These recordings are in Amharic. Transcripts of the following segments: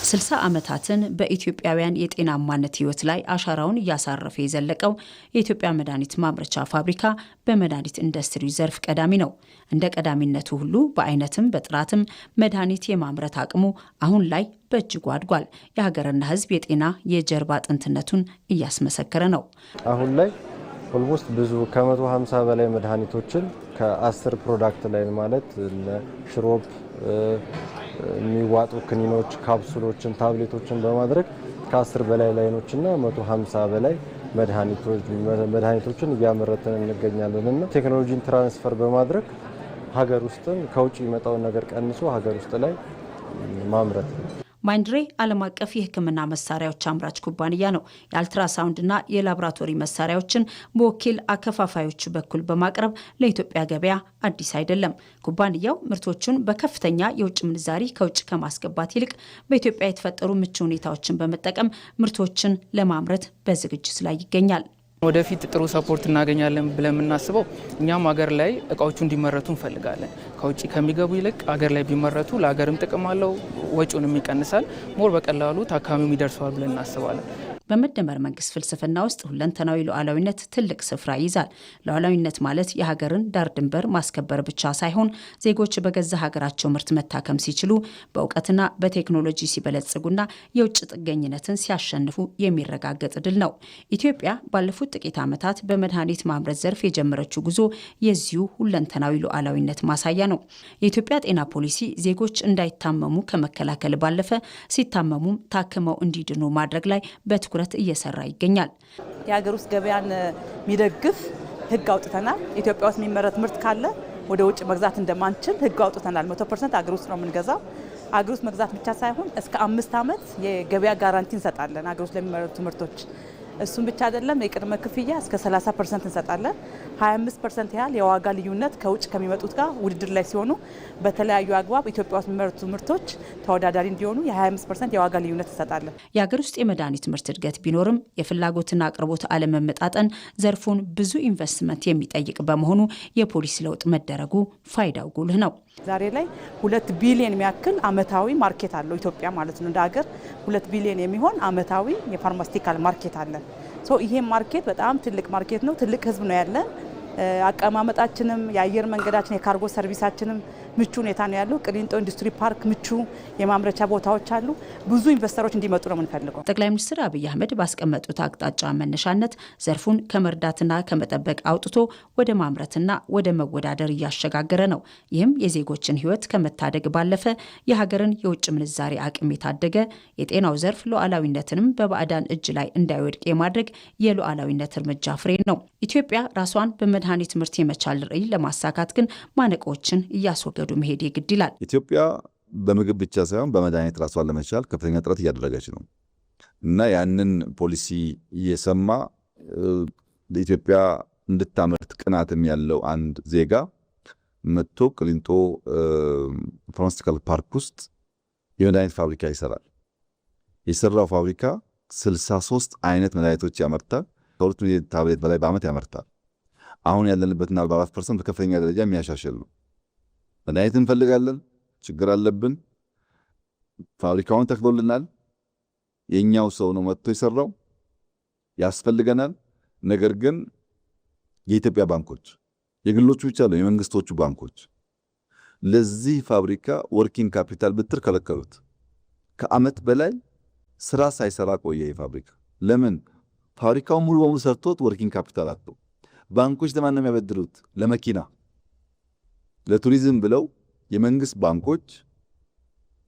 60 ዓመታትን በኢትዮጵያውያን የጤናማነት ህይወት ላይ አሻራውን እያሳረፈ የዘለቀው የኢትዮጵያ መድኃኒት ማምረቻ ፋብሪካ በመድኃኒት ኢንዱስትሪ ዘርፍ ቀዳሚ ነው። እንደ ቀዳሚነቱ ሁሉ በአይነትም በጥራትም መድኃኒት የማምረት አቅሙ አሁን ላይ በእጅጉ አድጓል። የሀገርና ህዝብ የጤና የጀርባ አጥንትነቱን እያስመሰከረ ነው። አሁን ላይ ኦልሞስት ብዙ ከ150 በላይ መድኃኒቶችን ከ10 ፕሮዳክት ላይ ማለት ሽሮፕ የሚዋጡ ክኒኖች፣ ካፕሱሎችን፣ ታብሌቶችን በማድረግ ከ10 በላይ ላይኖችና 150 በላይ መድኃኒቶችን እያመረትን እንገኛለንና ቴክኖሎጂን ትራንስፈር በማድረግ ሀገር ውስጥም ከውጭ የሚመጣውን ነገር ቀንሶ ሀገር ውስጥ ላይ ማምረት ነው። ማይንድሬ ዓለም አቀፍ የሕክምና መሳሪያዎች አምራች ኩባንያ ነው። የአልትራሳውንድና የላቦራቶሪ መሳሪያዎችን በወኪል አከፋፋዮች በኩል በማቅረብ ለኢትዮጵያ ገበያ አዲስ አይደለም። ኩባንያው ምርቶቹን በከፍተኛ የውጭ ምንዛሪ ከውጭ ከማስገባት ይልቅ በኢትዮጵያ የተፈጠሩ ምቹ ሁኔታዎችን በመጠቀም ምርቶችን ለማምረት በዝግጅት ላይ ይገኛል። ወደፊት ጥሩ ሰፖርት እናገኛለን ብለን የምናስበው እኛም ሀገር ላይ እቃዎቹ እንዲመረቱ እንፈልጋለን። ከውጭ ከሚገቡ ይልቅ ሀገር ላይ ቢመረቱ ለሀገርም ጥቅም አለው፣ ወጪውንም ይቀንሳል፣ ሞር በቀላሉ ታካሚውም ይደርሰዋል ብለን እናስባለን። በመደመር መንግስት ፍልስፍና ውስጥ ሁለንተናዊ ሉዓላዊነት ትልቅ ስፍራ ይይዛል። ሉዓላዊነት ማለት የሀገርን ዳር ድንበር ማስከበር ብቻ ሳይሆን ዜጎች በገዛ ሀገራቸው ምርት መታከም ሲችሉ፣ በእውቀትና በቴክኖሎጂ ሲበለጽጉና የውጭ ጥገኝነትን ሲያሸንፉ የሚረጋገጥ ድል ነው። ኢትዮጵያ ባለፉት ጥቂት ዓመታት በመድኃኒት ማምረት ዘርፍ የጀመረችው ጉዞ የዚሁ ሁለንተናዊ ሉዓላዊነት ማሳያ ነው። የኢትዮጵያ ጤና ፖሊሲ ዜጎች እንዳይታመሙ ከመከላከል ባለፈ ሲታመሙም ታክመው እንዲድኑ ማድረግ ላይ በትኩረት እየሰራ ይገኛል። የሀገር ውስጥ ገበያን የሚደግፍ ህግ አውጥተናል። ኢትዮጵያ ውስጥ የሚመረት ምርት ካለ ወደ ውጭ መግዛት እንደማንችል ህግ አውጥተናል። 100% ሀገር ውስጥ ነው የምንገዛው። ሀገር ውስጥ መግዛት ብቻ ሳይሆን እስከ 5 ዓመት የገበያ ጋራንቲ እንሰጣለን ሀገር ውስጥ ለሚመረቱ ምርቶች። እሱም ብቻ አይደለም፣ የቅድመ ክፍያ እስከ 30% እንሰጣለን። 25% ያህል የዋጋ ልዩነት ከውጭ ከሚመጡት ጋር ውድድር ላይ ሲሆኑ በተለያዩ አግባብ ኢትዮጵያ ውስጥ የሚመረቱ ምርቶች ተወዳዳሪ እንዲሆኑ የ25% የዋጋ ልዩነት እንሰጣለን። የሀገር ውስጥ የመድኃኒት ምርት እድገት ቢኖርም የፍላጎትና አቅርቦት አለመመጣጠን ዘርፉን ብዙ ኢንቨስትመንት የሚጠይቅ በመሆኑ የፖሊሲ ለውጥ መደረጉ ፋይዳው ጉልህ ነው። ዛሬ ላይ 2 ቢሊዮን የሚያክል አመታዊ ማርኬት አለው ኢትዮጵያ ማለት ነው። እንደ ሀገር 2 ቢሊዮን የሚሆን አመታዊ የፋርማስቲካል ማርኬት አለን። ይሄ ማርኬት በጣም ትልቅ ማርኬት ነው። ትልቅ ህዝብ ነው ያለን። አቀማመጣችንም የአየር መንገዳችን የካርጎ ሰርቪሳችንም ምቹ ሁኔታ ነው ያለው። ቅሊንጦ ኢንዱስትሪ ፓርክ ምቹ የማምረቻ ቦታዎች አሉ። ብዙ ኢንቨስተሮች እንዲመጡ ነው የምንፈልገው። ጠቅላይ ሚኒስትር አብይ አህመድ ባስቀመጡት አቅጣጫ መነሻነት ዘርፉን ከመርዳትና ከመጠበቅ አውጥቶ ወደ ማምረትና ወደ መወዳደር እያሸጋገረ ነው። ይህም የዜጎችን ህይወት ከመታደግ ባለፈ የሀገርን የውጭ ምንዛሬ አቅም የታደገ የጤናው ዘርፍ ሉዓላዊነትንም በባዕዳን እጅ ላይ እንዳይወድቅ የማድረግ የሉዓላዊነት እርምጃ ፍሬ ነው። ኢትዮጵያ ራሷን በመድኃኒት ምርት የመቻል ራዕይ ለማሳካት ግን ማነቆችን እያስወገዱ መሄድ የግድ ይላል። ኢትዮጵያ በምግብ ብቻ ሳይሆን በመድኃኒት ራሷን ለመቻል ከፍተኛ ጥረት እያደረገች ነው እና ያንን ፖሊሲ እየሰማ ኢትዮጵያ እንድታመርት ቅናትም ያለው አንድ ዜጋ መጥቶ ቅሊንጦ ፋርማስቲካል ፓርክ ውስጥ የመድኃኒት ፋብሪካ ይሰራል። የሰራው ፋብሪካ 63 አይነት መድኃኒቶች ያመርታል። ከ2 ሚሊዮን ታብሌት በላይ በዓመት ያመርታል። አሁን ያለንበትና 44% በከፍተኛ ደረጃ የሚያሻሽል ነው። መድኃኒት እንፈልጋለን፣ ችግር አለብን። ፋብሪካውን ተክሎልናል። የኛው ሰው ነው መጥቶ የሰራው፣ ያስፈልገናል። ነገር ግን የኢትዮጵያ ባንኮች የግሎቹ ብቻ ነው የመንግስቶቹ ባንኮች ለዚህ ፋብሪካ ወርኪንግ ካፒታል ብትር ከለከሉት። ከዓመት በላይ ስራ ሳይሰራ ቆየ የፋብሪካ። ለምን? ፋብሪካው ሙሉ በሙሉ ሰርቶት ወርኪንግ ካፒታል አጥቶ። ባንኮች ለማን ነው የሚያበድሩት? ለመኪና ለቱሪዝም ብለው የመንግስት ባንኮች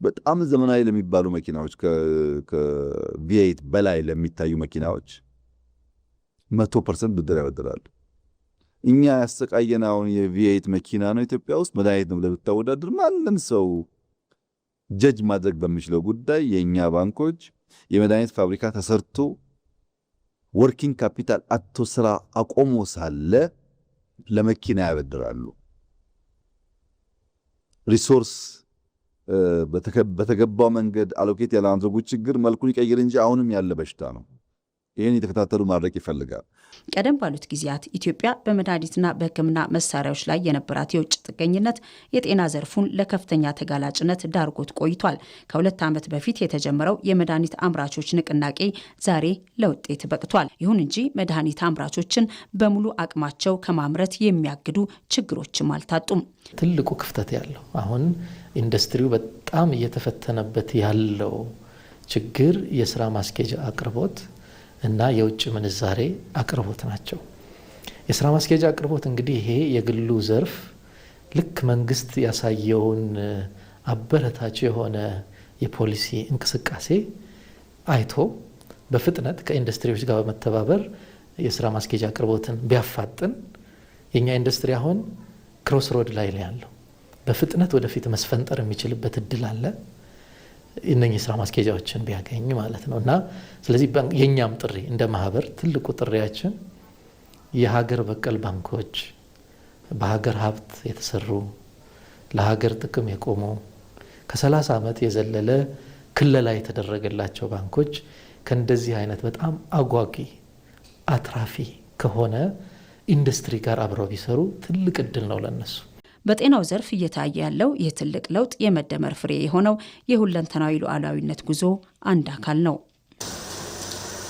በጣም ዘመናዊ ለሚባሉ መኪናዎች ከቪኤት በላይ ለሚታዩ መኪናዎች 100% ብድር ያበድራሉ። እኛ ያሰቃየናውን የቪኤት መኪና ነው ኢትዮጵያ ውስጥ መድኃኒት ነው ብለህ ብታወዳድር ማንም ሰው ጀጅ ማድረግ በሚችለው ጉዳይ የእኛ ባንኮች የመድኃኒት ፋብሪካ ተሰርቶ ወርኪንግ ካፒታል አጥቶ ስራ አቆሞ ሳለ ለመኪና ያበድራሉ። ሪሶርስ በተገባው መንገድ አሎኬት ያለማድረጉ ችግር መልኩን ይቀይር እንጂ አሁንም ያለ በሽታ ነው። ይህን የተከታተሉ ማድረግ ይፈልጋል። ቀደም ባሉት ጊዜያት ኢትዮጵያ በመድኃኒትና በሕክምና መሳሪያዎች ላይ የነበራት የውጭ ጥገኝነት የጤና ዘርፉን ለከፍተኛ ተጋላጭነት ዳርጎት ቆይቷል። ከ2 ዓመት በፊት የተጀመረው የመድኃኒት አምራቾች ንቅናቄ ዛሬ ለውጤት በቅቷል። ይሁን እንጂ መድኃኒት አምራቾችን በሙሉ አቅማቸው ከማምረት የሚያግዱ ችግሮችም አልታጡም። ትልቁ ክፍተት ያለው አሁን ኢንዱስትሪው በጣም እየተፈተነበት ያለው ችግር የስራ ማስኬጃ አቅርቦት እና የውጭ ምንዛሬ አቅርቦት ናቸው። የስራ ማስኬጃ አቅርቦት እንግዲህ ይሄ የግሉ ዘርፍ ልክ መንግስት ያሳየውን አበረታች የሆነ የፖሊሲ እንቅስቃሴ አይቶ በፍጥነት ከኢንዱስትሪዎች ጋር በመተባበር የስራ ማስኬጃ አቅርቦትን ቢያፋጥን የኛ ኢንዱስትሪ አሁን ክሮስ ሮድ ላይ ያለው በፍጥነት ወደፊት መስፈንጠር የሚችልበት እድል አለ። እነኚህ ስራ ማስኬጃዎችን ቢያገኝ ማለት ነው። እና ስለዚህ የኛም ጥሪ እንደ ማህበር ትልቁ ጥሪያችን የሀገር በቀል ባንኮች በሀገር ሀብት የተሰሩ ለሀገር ጥቅም የቆሙ ከ30 ዓመት የዘለለ ክለላ የተደረገላቸው ባንኮች ከእንደዚህ አይነት በጣም አጓጊ አትራፊ ከሆነ ኢንዱስትሪ ጋር አብረው ቢሰሩ ትልቅ እድል ነው ለነሱ። በጤናው ዘርፍ እየታየ ያለው ይህ ትልቅ ለውጥ የመደመር ፍሬ የሆነው የሁለንተናዊ ሉዓላዊነት ጉዞ አንድ አካል ነው።